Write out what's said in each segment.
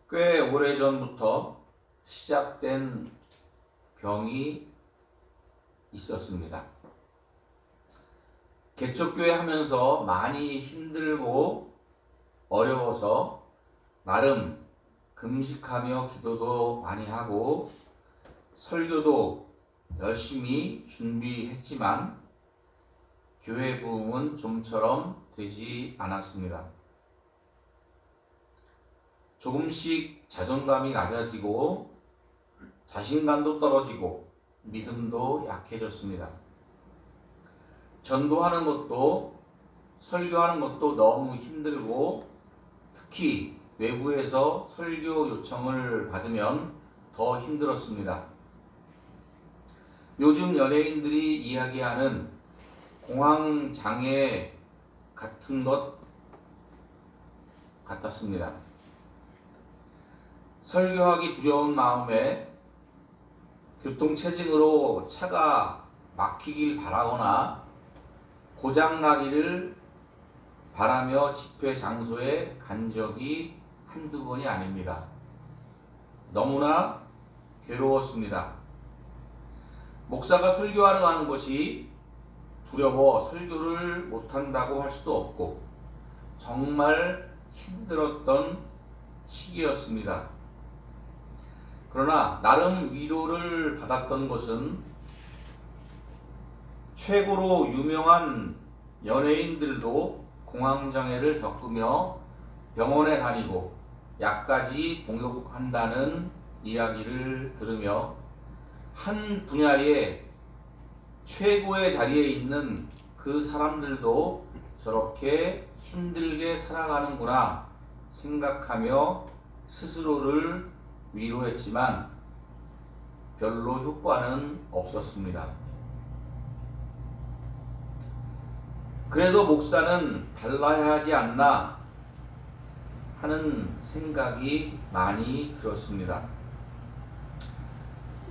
꽤 오래전부터 시작된 병이 있었습니다. 개척교회 하면서 많이 힘들고 어려워서 나름 금식하며 기도도 많이 하고 설교도 열심히 준비했지만 교회 부흥은 좀처럼 되지 않았습니다. 조금씩 자존감이 낮아지고 자신감도 떨어지고 믿음도 약해졌습니다. 전도하는 것도 설교하는 것도 너무 힘들고 특히 외부에서 설교 요청을 받으면 더 힘들었습니다. 요즘 연예인들이 이야기하는 공황장애 같은 것 같았습니다. 설교하기 두려운 마음에 교통체증으로 차가 막히길 바라거나 고장나기를 바라며 집회 장소에 간 적이 한두 번이 아닙니다. 너무나 괴로웠습니다. 목사가 설교하러 가는 것이 두려워 설교를 못한다고 할 수도 없고 정말 힘들었던 시기였습니다. 그러나 나름 위로를 받았던 것은 최고로 유명한 연예인들도 공황장애를 겪으며 병원에 다니고 약까지 복용한다는 이야기를 들으며 한 분야의 최고의 자리에 있는 그 사람들도 저렇게 힘들게 살아가는구나 생각하며 스스로를 위로했지만 별로 효과는 없었습니다. 그래도 목사는 달라야 하지 않나 하는 생각이 많이 들었습니다.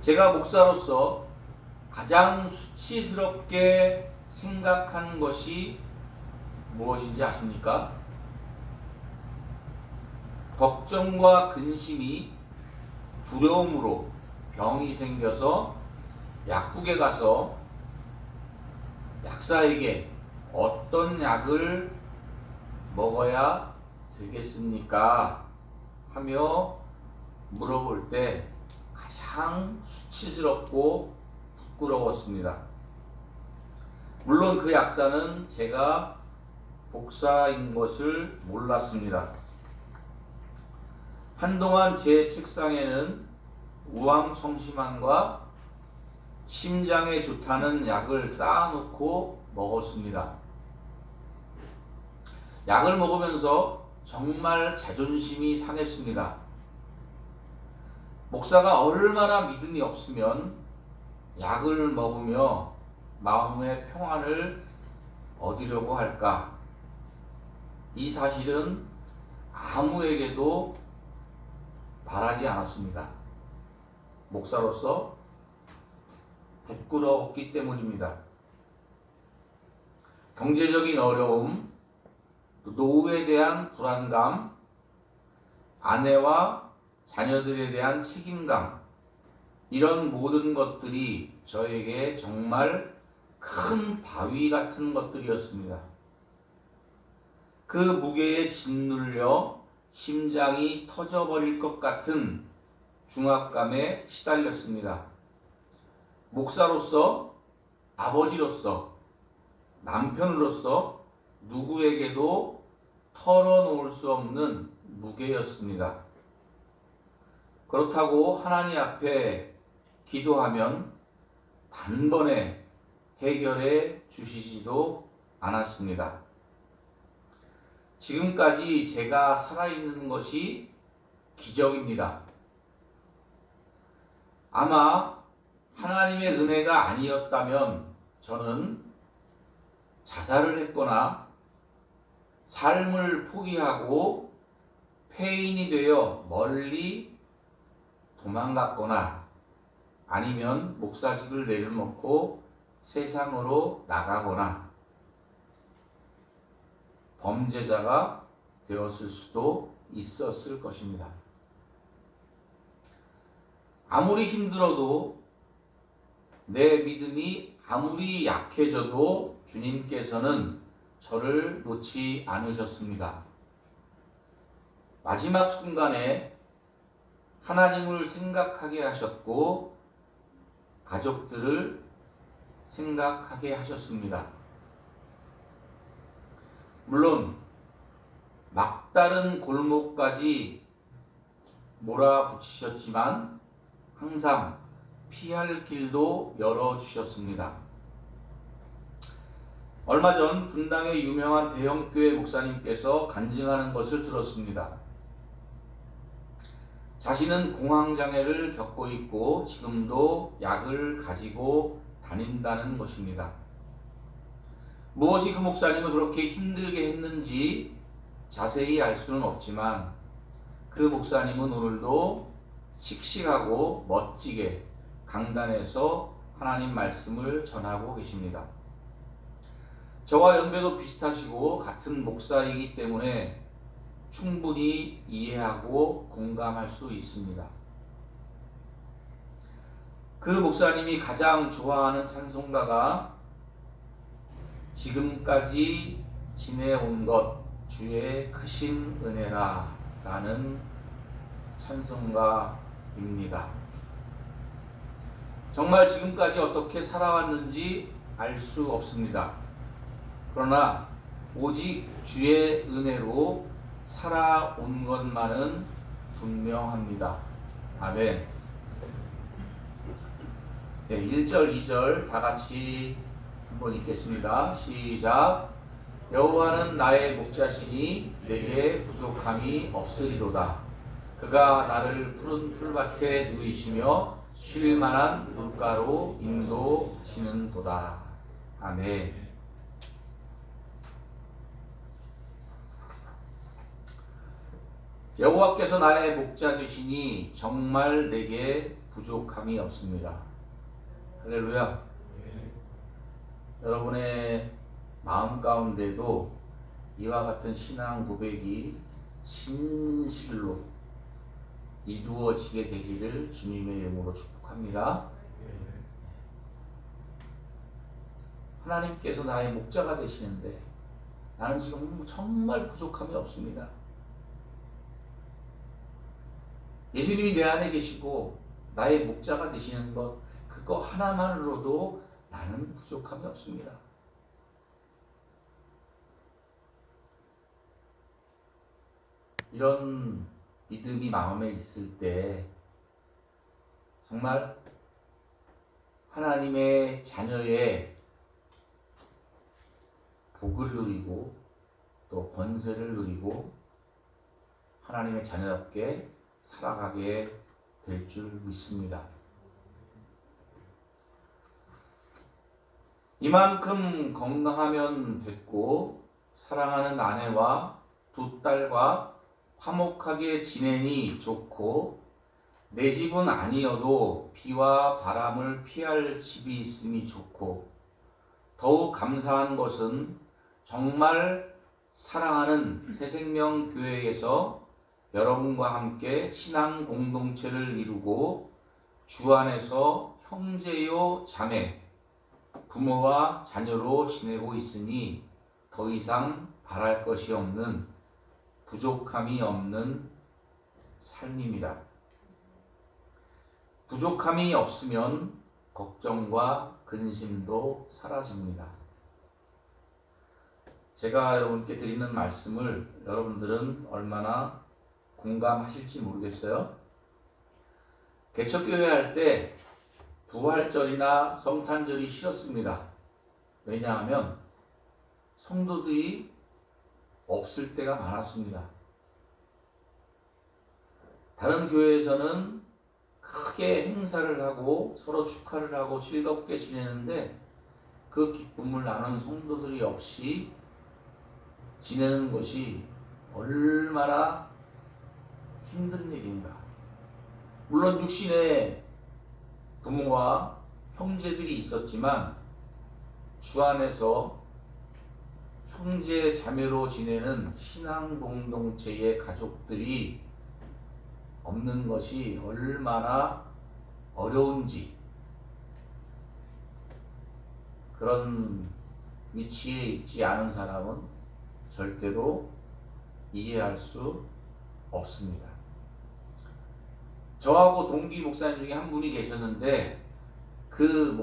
제가 목사로서 가장 수치스럽게 생각한 것이 무엇인지 아십니까? 걱정과 근심이 두려움으로 병이 생겨서 약국에 가서 약사에게 어떤 약을 먹어야 되겠습니까? 하며 물어볼 때 가장 수치스럽고 부끄러웠습니다. 물론 그 약사는 제가 복사인 것을 몰랐습니다. 한동안 제 책상에는 우황청심환과 심장에 좋다는 약을 쌓아놓고 먹었습니다. 약을 먹으면서 정말 자존심이 상했습니다. 목사가 얼마나 믿음이 없으면 약을 먹으며 마음의 평안을 얻으려고 할까? 이 사실은 아무에게도 바라지 않았습니다. 목사로서 부끄러웠기 때문입니다. 경제적인 어려움, 노후에 대한 불안감, 아내와 자녀들에 대한 책임감, 이런 모든 것들이 저에게 정말 큰 바위 같은 것들이었습니다. 그 무게에 짓눌려 심장이 터져버릴 것 같은 중압감에 시달렸습니다. 목사로서, 아버지로서, 남편으로서 누구에게도 털어놓을 수 없는 무게였습니다. 그렇다고 하나님 앞에 기도하면 단번에 해결해 주시지도 않았습니다. 지금까지 제가 살아있는 것이 기적입니다. 아마 하나님의 은혜가 아니었다면 저는 자살을 했거나 삶을 포기하고 폐인이 되어 멀리 도망갔거나 아니면 목사직을 내려놓고 세상으로 나가거나 범죄자가 되었을 수도 있었을 것입니다. 아무리 힘들어도 내 믿음이 아무리 약해져도 주님께서는 저를 놓지 않으셨습니다. 마지막 순간에 하나님을 생각하게 하셨고 가족들을 생각하게 하셨습니다. 물론 막다른 골목까지 몰아붙이셨지만 항상 피할 길도 열어주셨습니다. 얼마 전 분당의 유명한 대형교회 목사님께서 간증하는 것을 들었습니다. 자신은 공황장애를 겪고 있고 지금도 약을 가지고 다닌다는 것입니다. 무엇이 그 목사님을 그렇게 힘들게 했는지 자세히 알 수는 없지만 그 목사님은 오늘도 씩씩하고 멋지게 강단에서 하나님 말씀을 전하고 계십니다. 저와 연배도 비슷하시고 같은 목사이기 때문에 충분히 이해하고 공감할 수 있습니다. 그 목사님이 가장 좋아하는 찬송가가 지금까지 지내온 것 주의 크신 은혜라 라는 찬송가입니다. 정말 지금까지 어떻게 살아왔는지 알 수 없습니다. 그러나 오직 주의 은혜로 살아온 것만은 분명합니다. 아멘. 네, 1절, 2절 다 같이 한번 읽겠습니다. 시작. 여호와는 나의 목자시니 내게 부족함이 없으리로다. 그가 나를 푸른 풀밭에 누이시며 쉴 만한 물가로 인도시는도다. 아멘. 여호와께서 나의 목자 되시니 정말 내게 부족함이 없습니다. 할렐루야. 여러분의 마음 가운데도 이와 같은 신앙 고백이 진실로 이루어지게 되기를 주님의 이름으로 축복합니다. 하나님께서 나의 목자가 되시는데 나는 지금 정말 부족함이 없습니다. 예수님이 내 안에 계시고 나의 목자가 되시는 것, 그거 하나만으로도 나는 부족함이 없습니다. 이런 믿음이 마음에 있을 때 정말 하나님의 자녀의 복을 누리고 또 권세를 누리고 하나님의 자녀답게 살아가게 될 줄 믿습니다. 이만큼 건강하면 됐고 사랑하는 아내와 두 딸과 화목하게 지내니 좋고 내 집은 아니어도 비와 바람을 피할 집이 있음이 좋고 더욱 감사한 것은 정말 사랑하는 새생명교회에서 여러분과 함께 신앙 공동체를 이루고 주 안에서 형제요 자매, 부모와 자녀로 지내고 있으니 더 이상 바랄 것이 없는 부족함이 없는 삶입니다. 부족함이 없으면 걱정과 근심도 사라집니다. 제가 여러분께 드리는 말씀을 여러분들은 얼마나 공감하실지 모르겠어요. 개척교회 할 때 부활절이나 성탄절이 싫었습니다. 왜냐하면 성도들이 없을 때가 많았습니다. 다른 교회에서는 크게 행사를 하고 서로 축하를 하고 즐겁게 지내는데 그 기쁨을 나누는 성도들이 없이 지내는 것이 얼마나 힘든 일인가. 물론 육신의 부모와 형제들이 있었지만 주 안에서 형제 자매로 지내는 신앙 공동체의 가족들이 없는 것이 얼마나 어려운지 그런 위치에 있지 않은 사람은 절대로 이해할 수 없습니다. 저하고 동기 목사님 중에 한 분이 계셨는데 그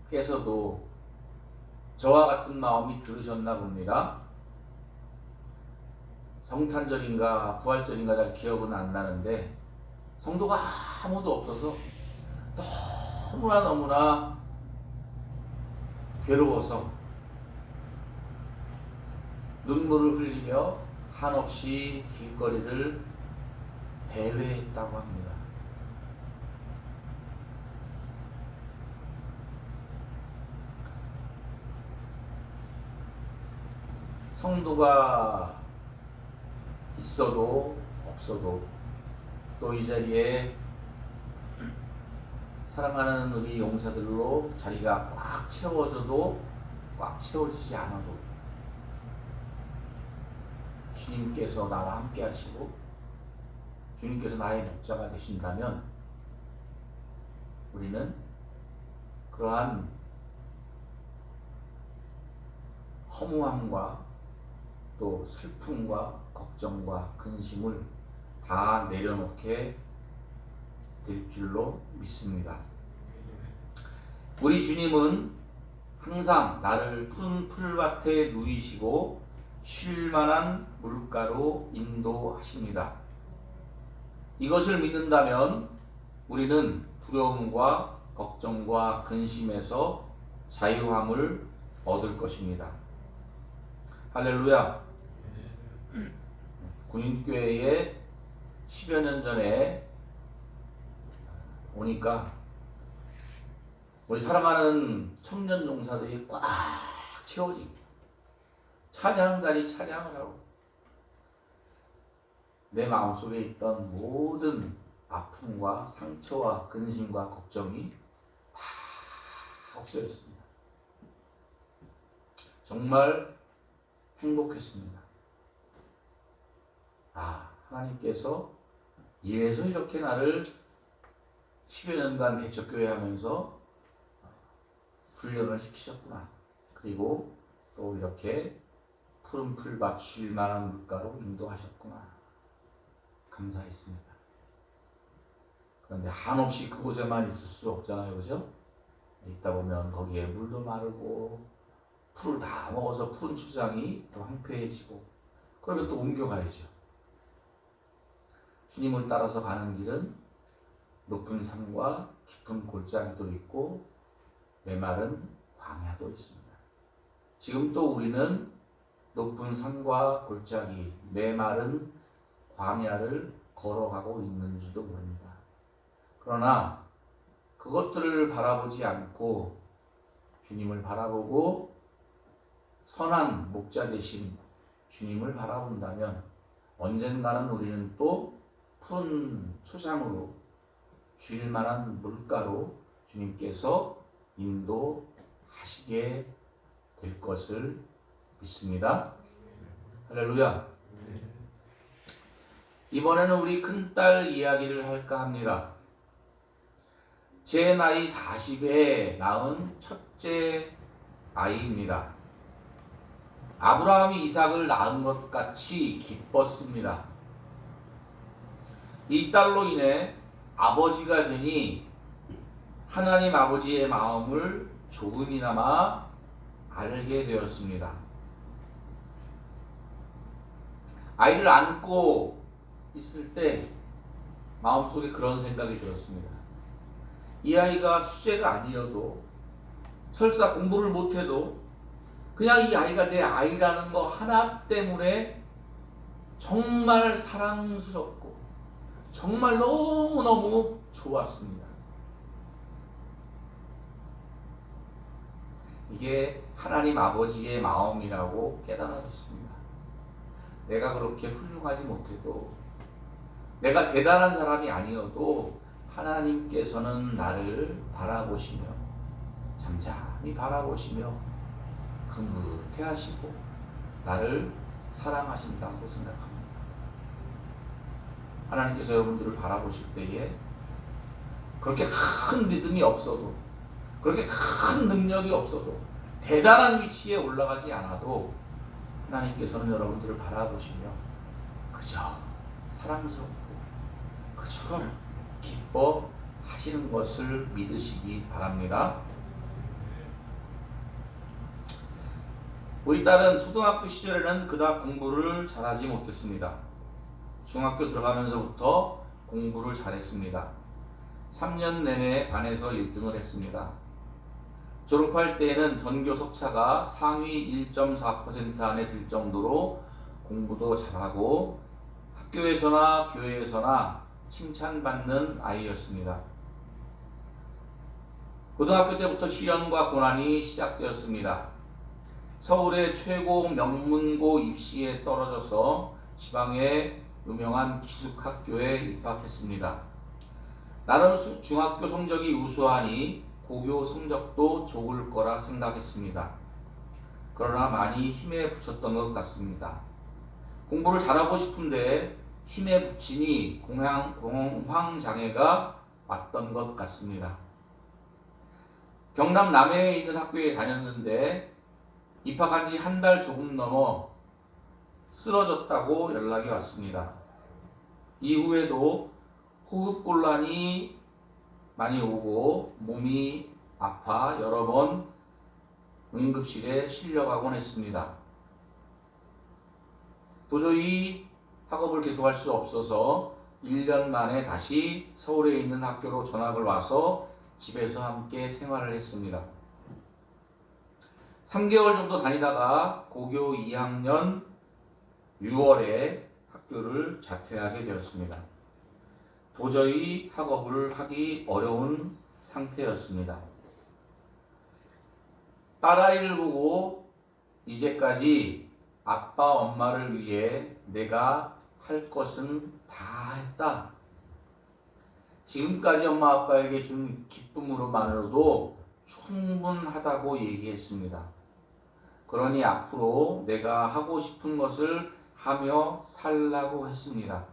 목사님께서도 저와 같은 마음이 들으셨나 봅니다. 성탄절인가 부활절인가 잘 기억은 안 나는데 성도가 아무도 없어서 너무나 괴로워서 눈물을 흘리며 한없이 길거리를 대회했다고 합니다. 성도가 있어도 없어도 또 이 자리에 사랑하는 우리 용사들로 자리가 꽉 채워져도 꽉 채워지지 않아도 주님께서 나와 함께 하시고 주님께서 나의 목자가 되신다면 우리는 그러한 허무함과 또 슬픔과 걱정과 근심을 다 내려놓게 될 줄로 믿습니다. 우리 주님은 항상 나를 푸른 풀밭에 누이시고 쉴만한 물가로 인도하십니다. 이것을 믿는다면 우리는 두려움과 걱정과 근심에서 자유함을 얻을 것입니다. 할렐루야. 군인교회에 10여 년 전에 오니까 우리 사랑하는 청년 용사들이 꽉 채워집니다. 찬양단이 찬양을 하고 내 마음속에 있던 모든 아픔과 상처와 근심과 걱정이 다 없어졌습니다. 정말 행복했습니다. 하나님께서 이래서 이렇게 나를 10여 년간 개척교회 하면서 훈련을 시키셨구나. 그리고 또 이렇게 푸른 풀밭 쉴 만한 물가로 인도하셨구나. 감사했습니다. 그런데 한없이 그곳에만 있을 수 없잖아요. 그죠? 있다 보면 거기에 물도 마르고 풀을 다 먹어서 푸른 추장이 또 황폐해지고 그러면 또 옮겨가야죠. 주님을 따라서 가는 길은 높은 산과 깊은 골짜기도 있고 메마른 광야도 있습니다. 지금 또 우리는 높은 산과 골짜기, 메마른 광야를 걸어가고 있는지도 모릅니다. 그러나 그것들을 바라보지 않고 주님을 바라보고 선한 목자 되신 주님을 바라본다면 언젠가는 우리는 또 푸른 초장으로 쉴 만한 물가로 주님께서 인도하시게 될 것을 믿습니다. 할렐루야. 이번에는 우리 큰딸 이야기를 할까 합니다. 제 나이 40에 낳은 첫째 아이입니다. 아브라함이 이삭을 낳은 것 같이 기뻤습니다. 이 딸로 인해 아버지가 되니 하나님 아버지의 마음을 조금이나마 알게 되었습니다. 아이를 안고 있을 때 마음속에 그런 생각이 들었습니다. 이 아이가 수제가 아니어도 설사 공부를 못해도 그냥 이 아이가 내 아이라는 거 하나 때문에 정말 사랑스럽고 정말 너무너무 좋았습니다. 이게 하나님 아버지의 마음이라고 깨달아졌습니다. 내가 그렇게 훌륭하지 못해도 내가 대단한 사람이 아니어도 하나님께서는 나를 바라보시며 잠잠히 바라보시며 흐뭇해하시고 나를 사랑하신다고 생각합니다. 하나님께서 여러분들을 바라보실 때에 그렇게 큰 믿음이 없어도, 그렇게 큰 능력이 없어도, 대단한 위치에 올라가지 않아도 하나님께서는 여러분들을 바라보시며 그저 사랑스럽고 그저 기뻐하시는 것을 믿으시기 바랍니다. 우리 딸은 초등학교 시절에는 그닥 공부를 잘하지 못했습니다. 중학교 들어가면서부터 공부를 잘했습니다. 3년 내내 반에서 1등을 했습니다. 졸업할 때에는 전교 석차가 상위 1.4% 안에 들 정도로 공부도 잘하고 학교에서나 교회에서나 칭찬받는 아이였습니다. 고등학교 때부터 시련과 고난이 시작되었습니다. 서울의 최고 명문고 입시에 떨어져서 지방의 유명한 기숙학교에 입학했습니다. 나름 중학교 성적이 우수하니 고교 성적도 좋을 거라 생각했습니다. 그러나 많이 힘에 부쳤던 것 같습니다. 공부를 잘하고 싶은데 힘에 부치니 공황장애가 왔던 것 같습니다. 경남 남해에 있는 학교에 다녔는데 입학한 지 한 달 조금 넘어 쓰러졌다고 연락이 왔습니다. 이후에도 호흡곤란이 많이 오고 몸이 아파 여러 번 응급실에 실려가곤 했습니다. 도저히 학업을 계속할 수 없어서 1년 만에 다시 서울에 있는 학교로 전학을 와서 집에서 함께 생활을 했습니다. 3개월 정도 다니다가 고교 2학년 6월에 학교를 자퇴하게 되었습니다. 도저히 학업을 하기 어려운 상태였습니다. 딸아이를 보고 이제까지 아빠 엄마를 위해 내가 할 것은 다 했다. 지금까지 엄마 아빠에게 준 기쁨으로만으로도 충분하다고 얘기했습니다. 그러니 앞으로 내가 하고 싶은 것을 하며 살라고 했습니다.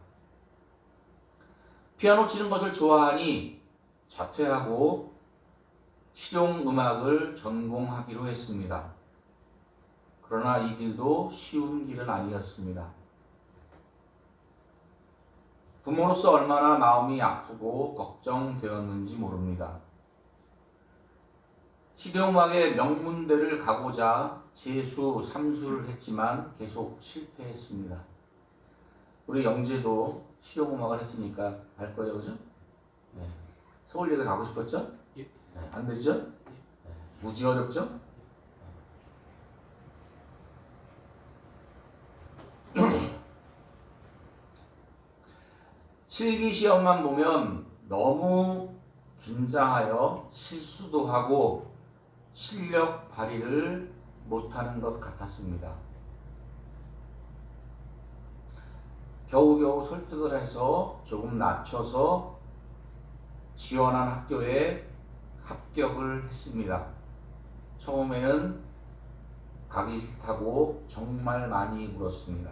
피아노 치는 것을 좋아하니 자퇴하고 실용음악을 전공하기로 했습니다. 그러나 이 길도 쉬운 길은 아니었습니다. 부모로서 얼마나 마음이 아프고 걱정되었는지 모릅니다. 실용음악의 명문대를 가고자 재수, 삼수를 했지만 계속 실패했습니다. 우리 영재도 실용음악을 했으니까 알 거예요, 그죠? 네. 서울예대 가고 싶었죠? 예. 네. 안 되죠? 예. 네. 무지 어렵죠? 실기 시험만 보면 너무 긴장하여 실수도 하고 실력 발휘를 못하는 것 같았습니다. 겨우겨우 설득을 해서 조금 낮춰서 지원한 학교에 합격을 했습니다. 처음에는 가기 싫다고 정말 많이 울었습니다.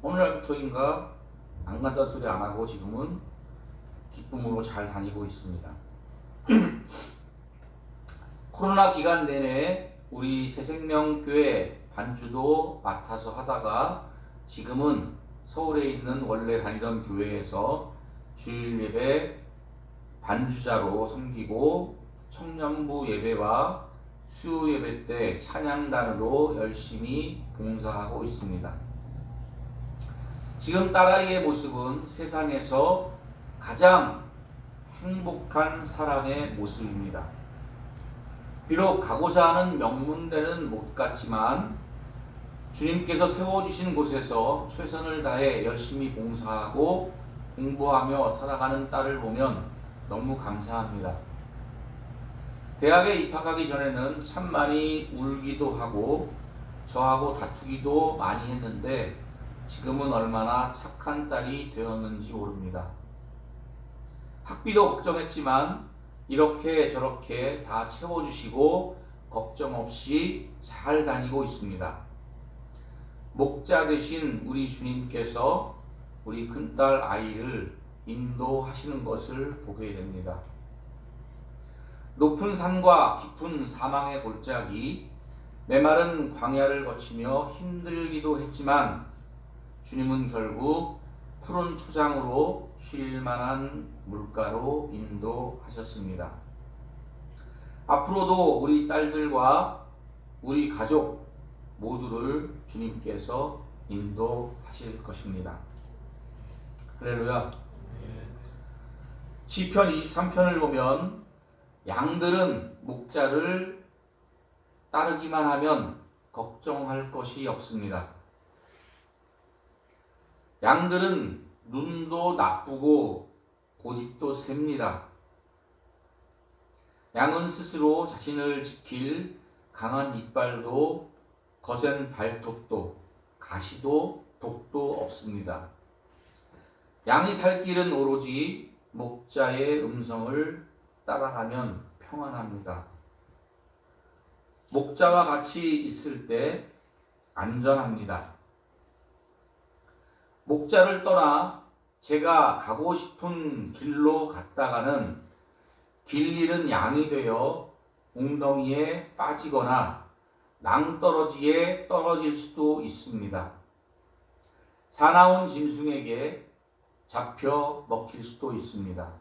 어느 날부터인가 안 간다는 소리 안 하고 지금은 기쁨으로 잘 다니고 있습니다. 코로나 기간 내내 우리 새생명교회 반주도 맡아서 하다가 지금은 서울에 있는 원래 다니던 교회에서 주일 예배 반주자로 섬기고 청년부 예배와 수요 예배 때 찬양단으로 열심히 봉사하고 있습니다. 지금 딸아이의 모습은 세상에서 가장 행복한 사람의 모습입니다. 비록 가고자 하는 명문대는 못 갔지만 주님께서 세워주신 곳에서 최선을 다해 열심히 봉사하고 공부하며 살아가는 딸을 보면 너무 감사합니다. 대학에 입학하기 전에는 참 많이 울기도 하고 저하고 다투기도 많이 했는데 지금은 얼마나 착한 딸이 되었는지 모릅니다. 학비도 걱정했지만 이렇게 저렇게 다 채워주시고 걱정 없이 잘 다니고 있습니다. 목자 되신 우리 주님께서 우리 큰딸 아이를 인도하시는 것을 보게 됩니다. 높은 산과 깊은 사망의 골짜기, 메마른 광야를 거치며 힘들기도 했지만 주님은 결국 푸른 초장으로 쉴 만한 물가로 인도하셨습니다. 앞으로도 우리 딸들과 우리 가족 모두를 주님께서 인도하실 것입니다. 할렐루야. 시편 23편을 보면 양들은 목자를 따르기만 하면 걱정할 것이 없습니다. 양들은 눈도 나쁘고 고집도 셉니다. 양은 스스로 자신을 지킬 강한 이빨도 거센 발톱도 가시도 독도 없습니다. 양이 살 길은 오로지 목자의 음성을 따라가면 평안합니다. 목자와 같이 있을 때 안전합니다. 목자를 떠나 제가 가고 싶은 길로 갔다가는 길 잃은 양이 되어 웅덩이에 빠지거나 낭떠러지에 떨어질 수도 있습니다. 사나운 짐승에게 잡혀 먹힐 수도 있습니다.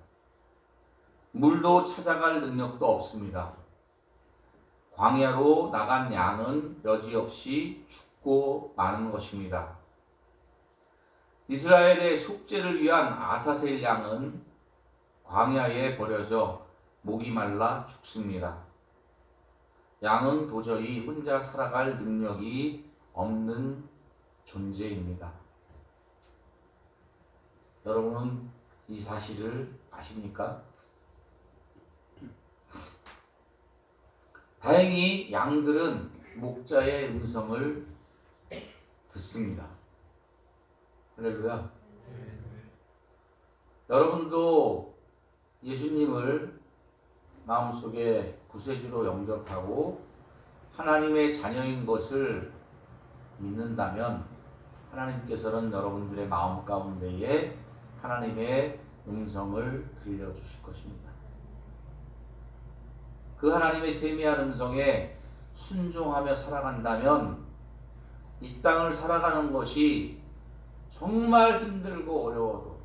물도 찾아갈 능력도 없습니다. 광야로 나간 양은 여지없이 죽고 마는 것입니다. 이스라엘의 속죄를 위한 아사셀 양은 광야에 버려져 목이 말라 죽습니다. 양은 도저히 혼자 살아갈 능력이 없는 존재입니다. 여러분은 이 사실을 아십니까? 다행히 양들은 목자의 음성을 듣습니다. 할렐루야. 여러분도 예수님을 마음속에 구세주로 영접하고 하나님의 자녀인 것을 믿는다면 하나님께서는 여러분들의 마음 가운데에 하나님의 음성을 들려주실 것입니다. 그 하나님의 세미한 음성에 순종하며 살아간다면 이 땅을 살아가는 것이 정말 힘들고 어려워도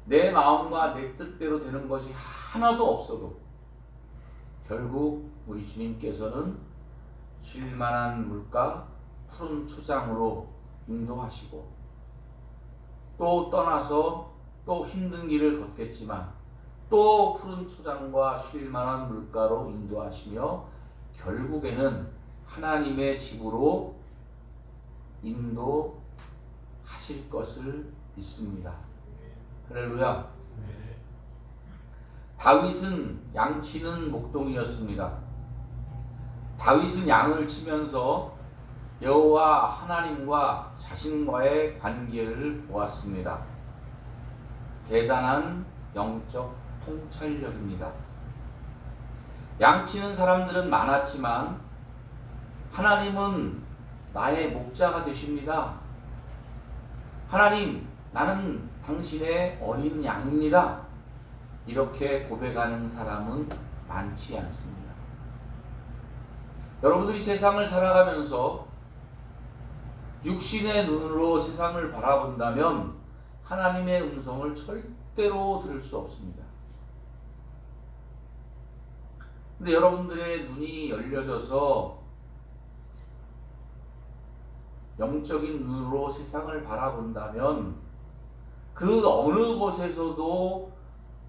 내 마음과 내 뜻대로 되는 것이 하나도 없어도 결국 우리 주님께서는 쉴만한 물가 푸른 초장으로 인도하시고 또 떠나서 또 힘든 길을 걷겠지만 또 푸른 초장과 쉴만한 물가로 인도하시며 결국에는 하나님의 집으로 인도하실 것을 믿습니다. 할렐루야. 다윗은 양치는 목동이었습니다. 다윗은 양을 치면서 여호와 하나님과 자신과의 관계를 보았습니다. 대단한 영적 통찰력입니다. 양치는 사람들은 많았지만 하나님은 나의 목자가 되십니다. 하나님, 나는 당신의 어린 양입니다. 이렇게 고백하는 사람은 많지 않습니다. 여러분들이 세상을 살아가면서 육신의 눈으로 세상을 바라본다면 하나님의 음성을 절대로 들을 수 없습니다. 근데 여러분들의 눈이 열려져서 영적인 눈으로 세상을 바라본다면 그 어느 곳에서도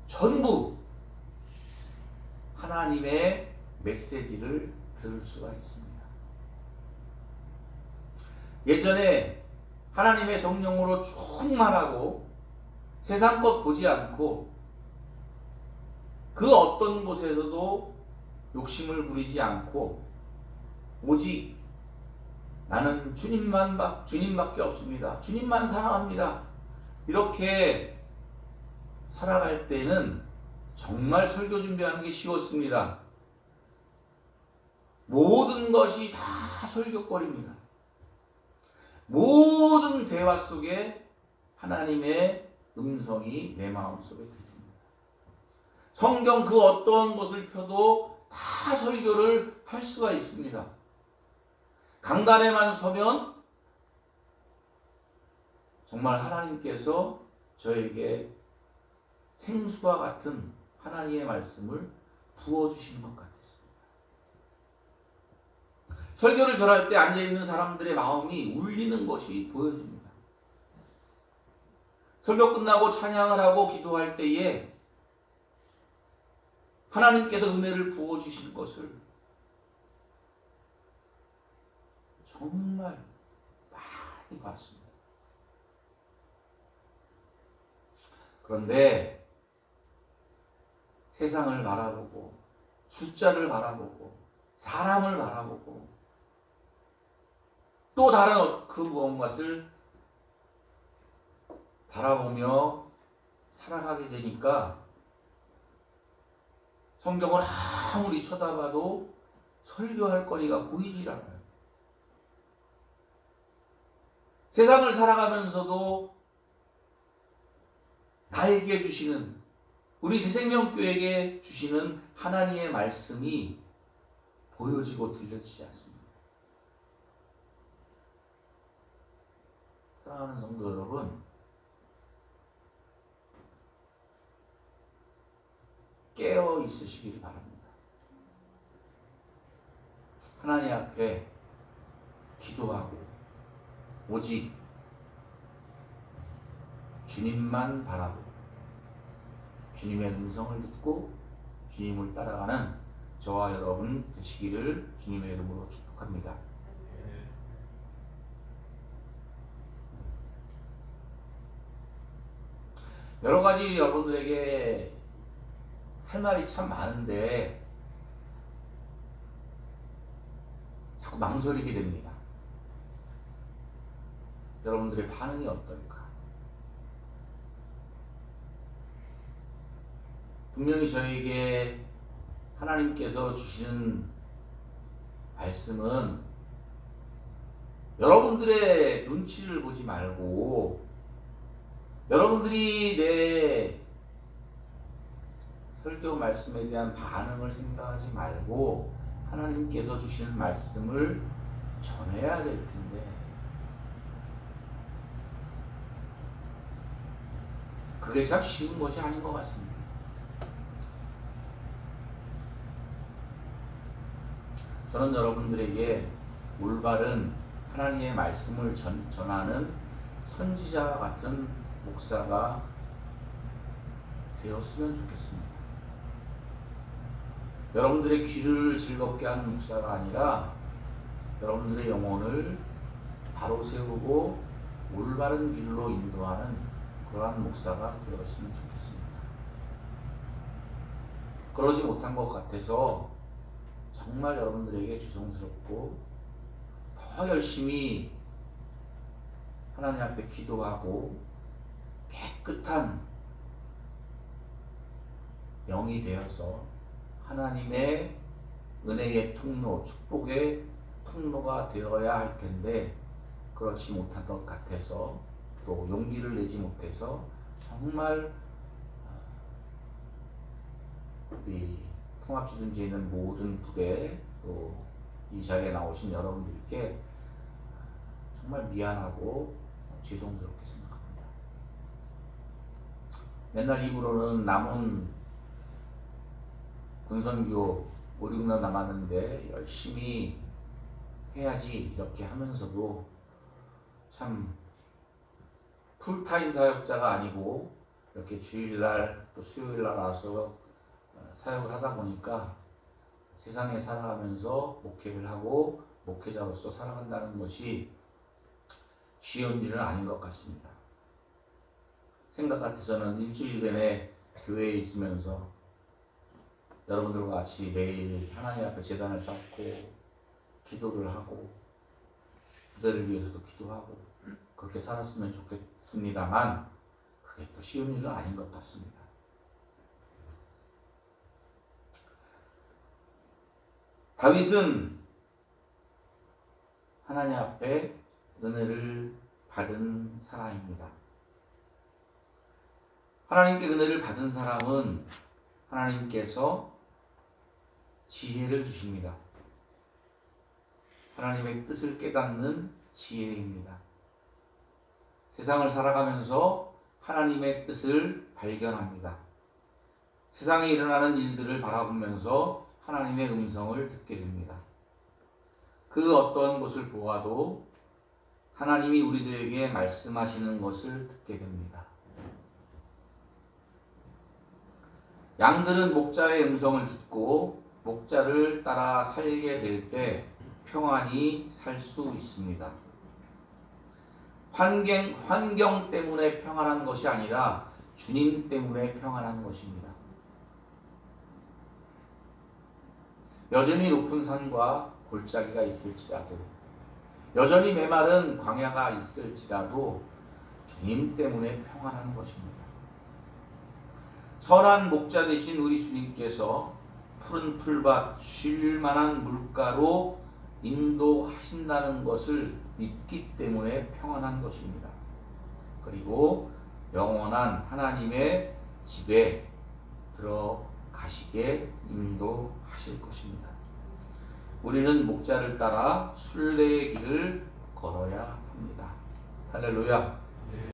전부 하나님의 메시지를 들을 수가 있습니다. 예전에 하나님의 성령으로 충만하고 세상 것 보지 않고 그 어떤 곳에서도 욕심을 부리지 않고 오직 나는 주님밖에 없습니다. 주님만 사랑합니다. 이렇게 살아갈 때는 정말 설교 준비하는 게 쉬웠습니다. 모든 것이 다 설교거리입니다. 모든 대화 속에 하나님의 음성이 내 마음속에 들립니다. 성경 그 어떤 것을 펴도 다 설교를 할 수가 있습니다. 강단에만 서면 정말 하나님께서 저에게 생수와 같은 하나님의 말씀을 부어주시는 것 같았습니다. 설교를 전할 때 앉아있는 사람들의 마음이 울리는 것이 보여집니다. 설교 끝나고 찬양을 하고 기도할 때에 하나님께서 은혜를 부어주시는 것을 정말 많이 봤습니다. 그런데 세상을 바라보고 숫자를 바라보고 사람을 바라보고 또 다른 그 무언가를 바라보며 살아가게 되니까 성경을 아무리 쳐다봐도 설교할 거리가 보이질 않아요. 세상을 살아가면서도 나에게 주시는, 우리 새생명교회에게 주시는 하나님의 말씀이 보여지고 들려지지 않습니다. 사랑하는 성도 여러분, 깨어 있으시기를 바랍니다. 하나님 앞에 기도하고 오직 주님만 바라보고 주님의 음성을 듣고 주님을 따라가는 저와 여러분 되시기를 주님의 이름으로 축복합니다. 여러 가지 여러분들에게 할 말이 참 많은데 자꾸 망설이게 됩니다. 여러분들의 반응이 어떨까? 분명히 저에게 하나님께서 주시는 말씀은 여러분들의 눈치를 보지 말고 여러분들이 내 설교 말씀에 대한 반응을 생각하지 말고 하나님께서 주시는 말씀을 전해야 될 텐데 그게 참 쉬운 것이 아닌 것 같습니다. 저는 여러분들에게 올바른 하나님의 말씀을 전하는 선지자와 같은 목사가 되었으면 좋겠습니다. 여러분들의 귀를 즐겁게 하는 목사가 아니라 여러분들의 영혼을 바로 세우고 올바른 길로 인도하는 그러한 목사가 되었으면 좋겠습니다. 그러지 못한 것 같아서 정말 여러분들에게 죄송스럽고 더 열심히 하나님 앞에 기도하고 깨끗한 영이 되어서 하나님의 은혜의 통로, 축복의 통로가 되어야 할 텐데 그렇지 못한 것 같아서 또 용기를 내지 못해서 정말 우리 통합주둔지에 있는 모든 부대 또 이 자리에 나오신 여러분들께 정말 미안하고 죄송스럽게 생각합니다. 맨날 입으로는 남은 군선교 5, 6년 남았는데 열심히 해야지 이렇게 하면서도 참 풀타임 사역자가 아니고 이렇게 주일날 또 수요일날 와서 사역을 하다 보니까 세상에 살아가면서 목회를 하고 목회자로서 살아간다는 것이 쉬운 일은 아닌 것 같습니다. 생각 같아서는 일주일 내내 교회에 있으면서 여러분들과 같이 매일 하나님 앞에 제단을 쌓고 기도를 하고 그들을 위해서도 기도하고 그렇게 살았으면 좋겠습니다만 그게 또 쉬운 일은 아닌 것 같습니다. 다윗은 하나님 앞에 은혜를 받은 사람입니다. 하나님께 은혜를 받은 사람은 하나님께서 지혜를 주십니다. 하나님의 뜻을 깨닫는 지혜입니다. 세상을 살아가면서 하나님의 뜻을 발견합니다. 세상에 일어나는 일들을 바라보면서 하나님의 음성을 듣게 됩니다. 그 어떤 것을 보아도 하나님이 우리들에게 말씀하시는 것을 듣게 됩니다. 양들은 목자의 음성을 듣고 목자를 따라 살게 될 때 평안히 살 수 있습니다. 환경 때문에 평안한 것이 아니라 주님 때문에 평안한 것입니다. 여전히 높은 산과 골짜기가 있을지라도, 여전히 메마른 광야가 있을지라도 주님 때문에 평안한 것입니다. 선한 목자 되신 우리 주님께서 푸른 풀밭 쉴 만한 물가로 인도하신다는 것을 믿기 때문에 평안한 것입니다. 그리고 영원한 하나님의 집에 들어가시게 인도하실 것입니다. 우리는 목자를 따라 순례의 길을 걸어야 합니다. 할렐루야.